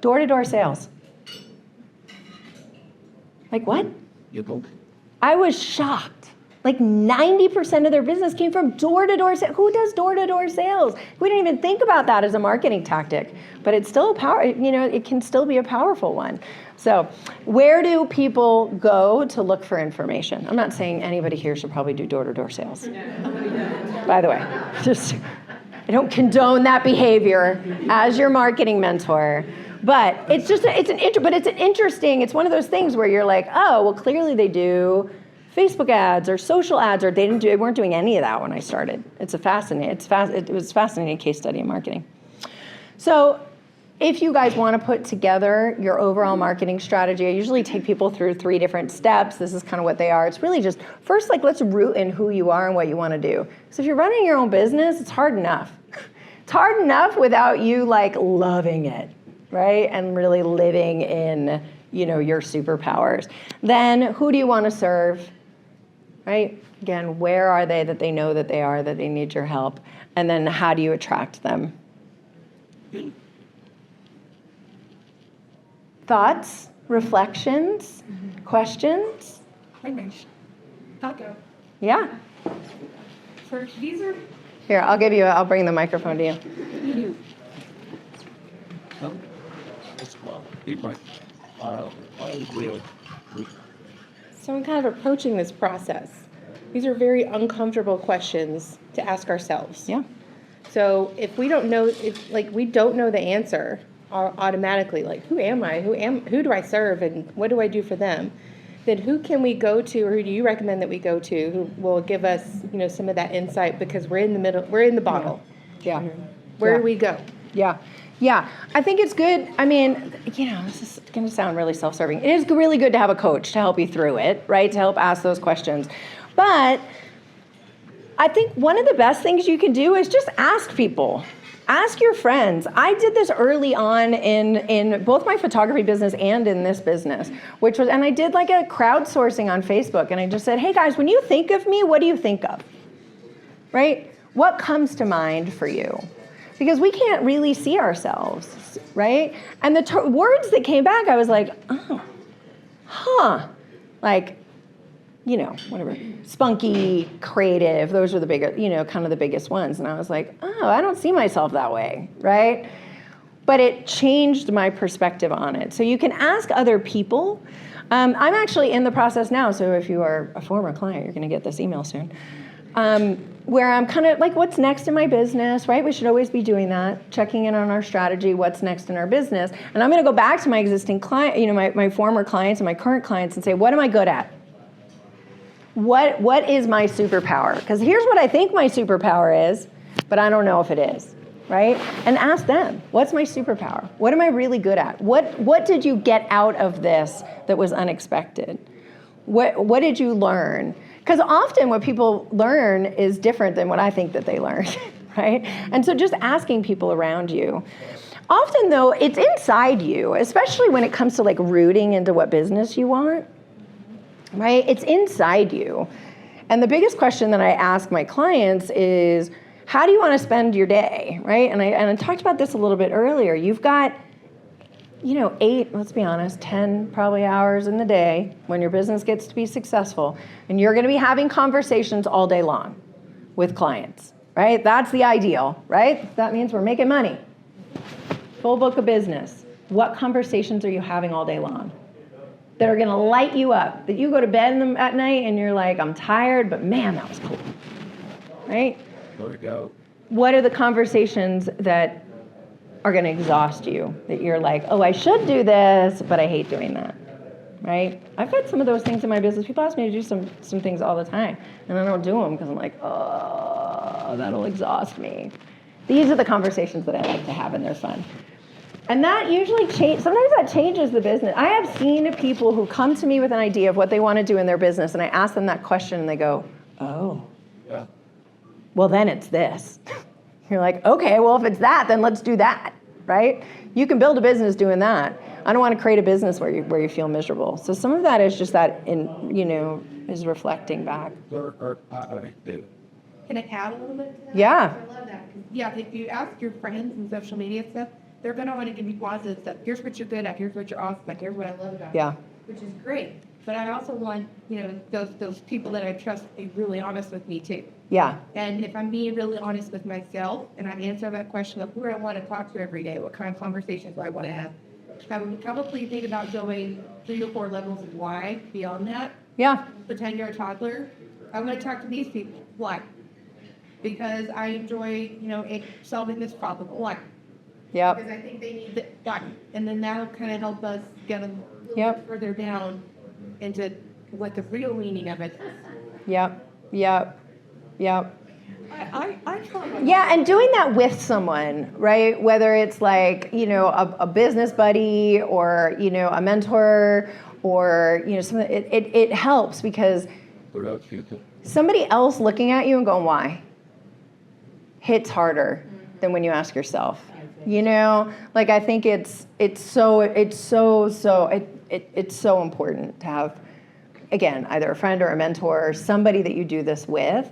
Door-to-door sales. Like what? I was shocked. 90% of their business came from door-to-door sales. Who does door-to-door sales? We don't even think about that as a marketing tactic, but it's still it can still be a powerful one. So where do people go to look for information? I'm not saying anybody here should probably do door-to-door sales. By the way, I don't condone that behavior as your marketing mentor. But it's one of those things where you're like, oh, well, clearly they do Facebook ads or social ads, or they weren't doing any of that when I started. It was a fascinating case study in marketing. So if you guys want to put together your overall marketing strategy, I usually take people through 3 different steps. This is kind of what they are. It's really just, first, let's root in who you are and what you want to do. So if you're running your own business, it's hard enough. It's hard enough without you loving it, right? And really living in, your superpowers. Then who do you want to serve, right? Again, where are they that they know that they are, that they need your help? And then how do you attract them? Thoughts, reflections, questions? Taco. Yeah. These are Here, I'll bring the microphone to you. So I'm kind of approaching this process. These are very uncomfortable questions to ask ourselves. Yeah. So if we don't know, we don't know the answer automatically, who am I? Who do I serve, and what do I do for them? Then who can we go to, or who do you recommend that we go to, who will give us, some of that insight, because we're in the middle, we're in the bottle. Yeah. Where do we go? Yeah. Yeah. I think it's good. I mean, this is going to sound really self-serving. It is really good to have a coach to help you through it, right? To help ask those questions. But I think one of the best things you can do is just ask people. Ask your friends. I did this early on in both my photography business and in this business, and I did a crowdsourcing on Facebook, and I just said, hey guys, when you think of me, what do you think of? Right? What comes to mind for you? Because we can't really see ourselves, right? And the words that came back, I was like, oh, huh. Whatever, spunky, creative, those were the bigger, kind of the biggest ones. And I was like, oh, I don't see myself that way, right? But it changed my perspective on it. So you can ask other people. I'm actually in the process now, so if you are a former client, you're going to get this email soon, where I'm kind of what's next in my business, right? We should always be doing that, checking in on our strategy, what's next in our business. And I'm going to go back to my existing client, my former clients and my current clients and say, what am I good at? what is my superpower? Because here's what I think my superpower is, but I don't know if it is, right? And ask them, what's my superpower? What am I really good at? What did you get out of this that was unexpected? What did you learn? Because often what people learn is different than what I think that they learned, right? And so just asking people around you. Often though, it's inside you, especially when it comes to like rooting into what business you want, right? It's inside you. And the biggest question that I ask my clients is, how do you want to spend your day, right? And I talked about this a little bit earlier. You've got, 8, let's be honest, 10 probably hours in the day when your business gets to be successful. And you're going to be having conversations all day long with clients, right? That's the ideal, right? That means we're making money. Full book of business. What conversations are you having all day long that are going to light you up? That you go to bed at night and you're like, I'm tired, but man, that was cool, right? There we go. What are the conversations that are going to exhaust you? That you're like, oh, I should do this, but I hate doing that, right? I've had some of those things in my business. People ask me to do some things all the time, and I don't do them because I'm like, oh, that'll exhaust me. These are the conversations that I like to have, and they're fun. And that usually sometimes that changes the business. I have seen people who come to me with an idea of what they want to do in their business, and I ask them that question, and they go, oh, Yeah. well, then it's this. You're like, okay, well, if it's that, then let's do that, right? You can build a business doing that. I don't want to create a business where you feel miserable. So some of that is just that, is reflecting back. I do. Can I add a little bit to that? Yeah. I love that. 'Cause, yeah, if you ask your friends and social media stuff, they're going to want to give you positive stuff. Here's what you're good at. Here's what you're awesome at. Here's what I love about you. Yeah. Which is great. But I also want, those people that I trust to be really honest with me too. Yeah. And if I'm being really honest with myself and I answer that question of who I want to talk to every day, what kind of conversations do I want to have, I would probably think about going 3 or 4 levels of why beyond that. Yeah. Pretend you're a toddler. I'm going to talk to these people. Why? Because I enjoy, solving this problem. Why? Yep. Because I think they need that done. And then that'll kind of help us get them a little bit further down into what the real meaning of it is. Yep. I try. Yeah, and doing that with someone, right? Whether it's like, a business buddy or, a mentor or, something, it helps because somebody else looking at you and going, why? Hits harder than when you ask yourself. Like I think it's so important to have, again, either a friend or a mentor or somebody that you do this with,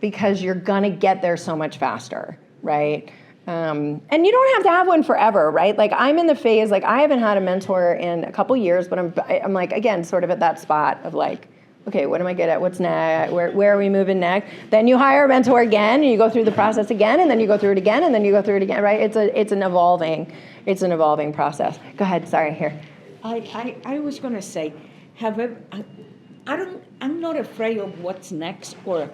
because you're gonna get there so much faster, right? And you don't have to have one forever, right? Like I'm in the phase, like I haven't had a mentor in a couple years, but I'm like, again, sort of at that spot of like, okay, what am I good at? What's next? Where are we moving next? Then you hire a mentor again, and you go through the process again, and then you go through it again, and then you go through it again, right? It's an evolving process. Go ahead, sorry, here. I was gonna say, I'm not afraid of what's next or,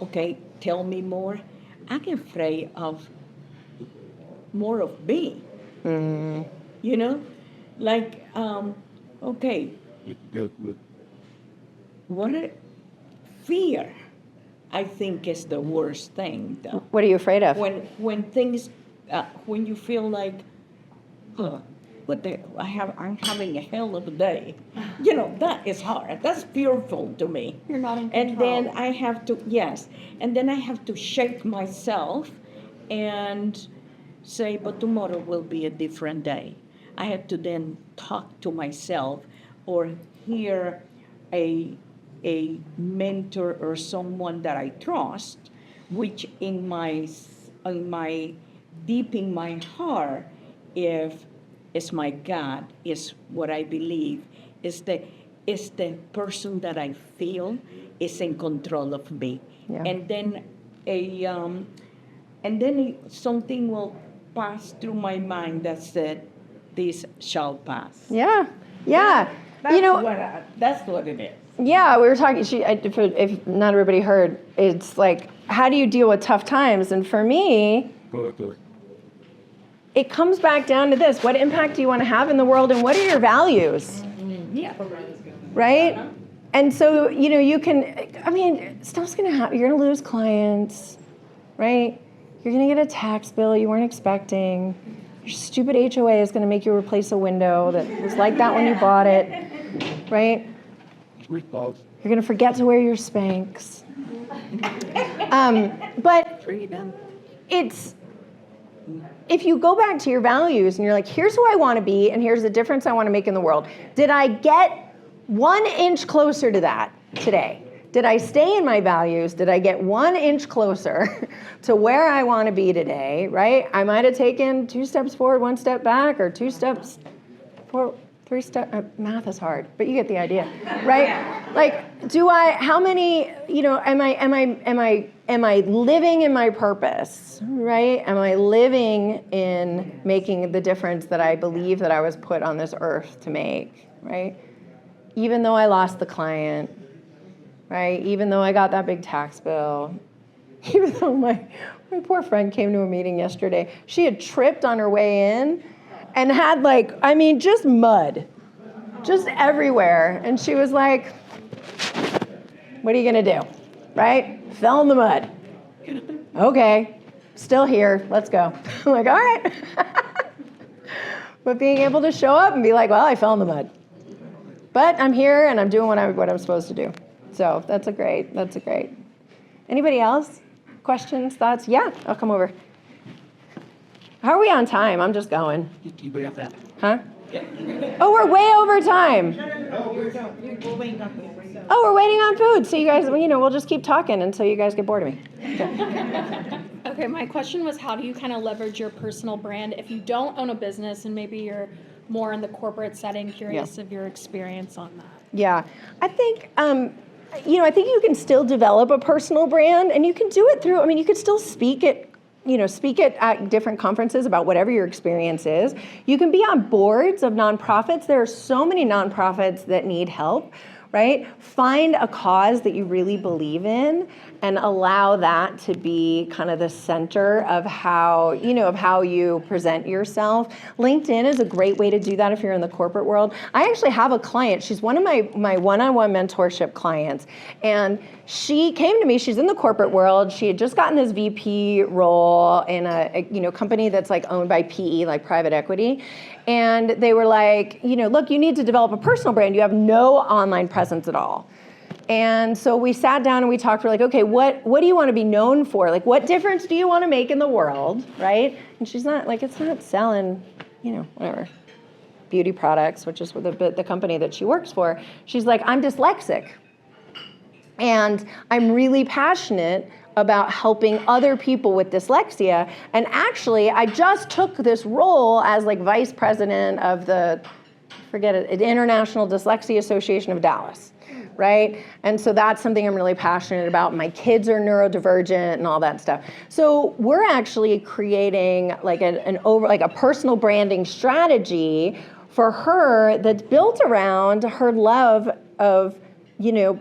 okay, tell me more. I'm afraid of more of me. Mm-hmm. Like, okay. Fear, I think, is the worst thing. What are you afraid of? When things, when you feel like, I'm having a hell of a day. That is hard. That's fearful to me. You're not in control. And then I have to shake myself and say, but tomorrow will be a different day. I have to then talk to myself or hear a mentor or someone that I trust, which in my deep in my heart, if it's my God, is what I believe, is the person that I feel is in control of me. Yeah. And then something will pass through my mind that said, this shall pass. Yeah. That's what it is. Yeah, we were talking, if not everybody heard, it's like, how do you deal with tough times? And for me, it comes back down to this. What impact do you want to have in the world, and what are your values? Yeah. Right? And so, you can, stuff's gonna happen. You're gonna lose clients, right? You're gonna get a tax bill you weren't expecting. Your stupid HOA is gonna make you replace a window that was like that when you bought it, right? You're gonna forget to wear your Spanx. But it's, if you go back to your values and you're like, here's who I wanna be and here's the difference I wanna make in the world. Did I get 1 inch closer to that today? Did I stay in my values? Did I get 1 inch closer to where I want to be today, right? I might have taken 2 steps forward, 1 step back, or 2 steps forward, 3 steps. Math is hard, but you get the idea, right? Like, how many, am I living in my purpose, right? Am I living in making the difference that I believe that I was put on this earth to make, right? Even though I lost the client, right? Even though I got that big tax bill, even though my poor friend came to a meeting yesterday, she had tripped on her way in and had just mud, just everywhere. And she was like, what are you gonna do, right? Fell in the mud. Okay, still here, let's go. I'm like, all right. But being able to show up and be like, well, I fell in the mud. But I'm here and I'm doing what I'm supposed to do. So that's a great. Anybody else? Questions, thoughts? Yeah, I'll come over. How are we on time? I'm just going. Huh? Oh, we're way over time. Oh, we're waiting on food. So you guys, we'll just keep talking until you guys get bored of me. Okay, my question was, how do you kind of leverage your personal brand if you don't own a business and maybe you're more in the corporate setting? Curious of your experience on that. Yeah, I think, I think you can still develop a personal brand, and you can do it through, you could still speak at different conferences about whatever your experience is. You can be on boards of nonprofits. There are so many nonprofits that need help, right? Find a cause that you really believe in and allow that to be kind of the center of how you present yourself. LinkedIn is a great way to do that if you're in the corporate world. I actually have a client. She's one of my one-on-one mentorship clients. And she came to me, she's in the corporate world. She had just gotten this VP role in a company that's owned by PE, like private equity. And they were like, look, you need to develop a personal brand. You have no online presence at all. And so we sat down and we talked. We're like, okay, what do you want to be known for? Like, what difference do you want to make in the world, right? And she's not it's not selling, whatever, beauty products, which is the company that she works for. She's like, I'm dyslexic. And I'm really passionate about helping other people with dyslexia. And actually, I just took this role as vice president of the International Dyslexia Association of Dallas, right? And so that's something I'm really passionate about. My kids are neurodivergent and all that stuff. So we're actually creating a personal branding strategy for her that's built around her love of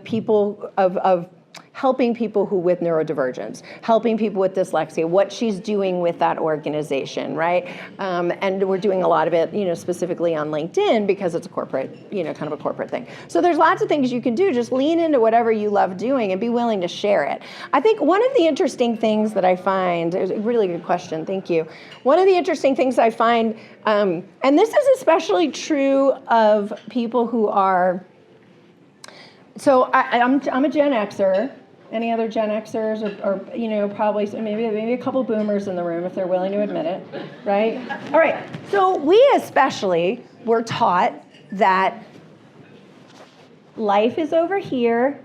people of helping people with neurodivergence, helping people with dyslexia, what she's doing with that organization, right? And we're doing a lot of it, specifically on LinkedIn because it's a corporate, kind of a corporate thing. So there's lots of things you can do. Just lean into whatever you love doing and be willing to share it. I think one of the interesting things that I find, it was a really good question, thank you. One of the interesting things I find, and this is especially true of people who are, so I'm a Gen Xer. Any other Gen Xers or probably maybe a couple boomers in the room if they're willing to admit it, right? All right, so we especially were taught that life is over here,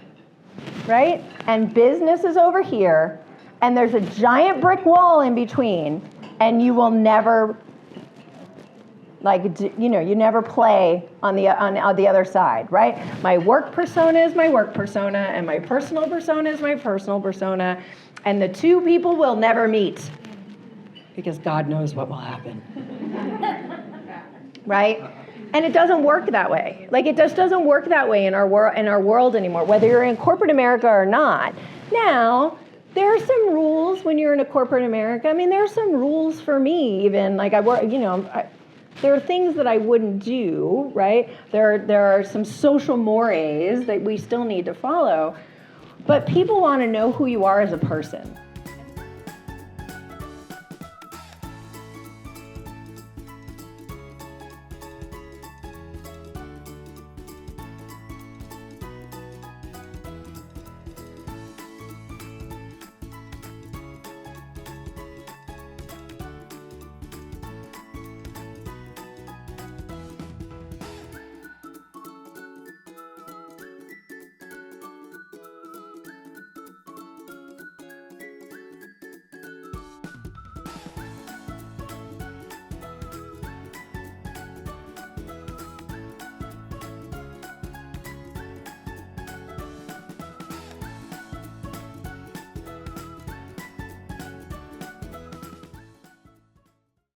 right? And business is over here, and there's a giant brick wall in between, and you will never you never play on the other side, right? My work persona is my work persona, and my personal persona is my personal persona, and the two people will never meet because God knows what will happen, right? And it doesn't work that way. It just doesn't work that way in our world anymore, whether you're in corporate America or not. Now, there are some rules when you're in a corporate America. There are some rules for me even. I work, There are things that I wouldn't do, right? There are some social mores that we still need to follow. But people want to know who you are as a person.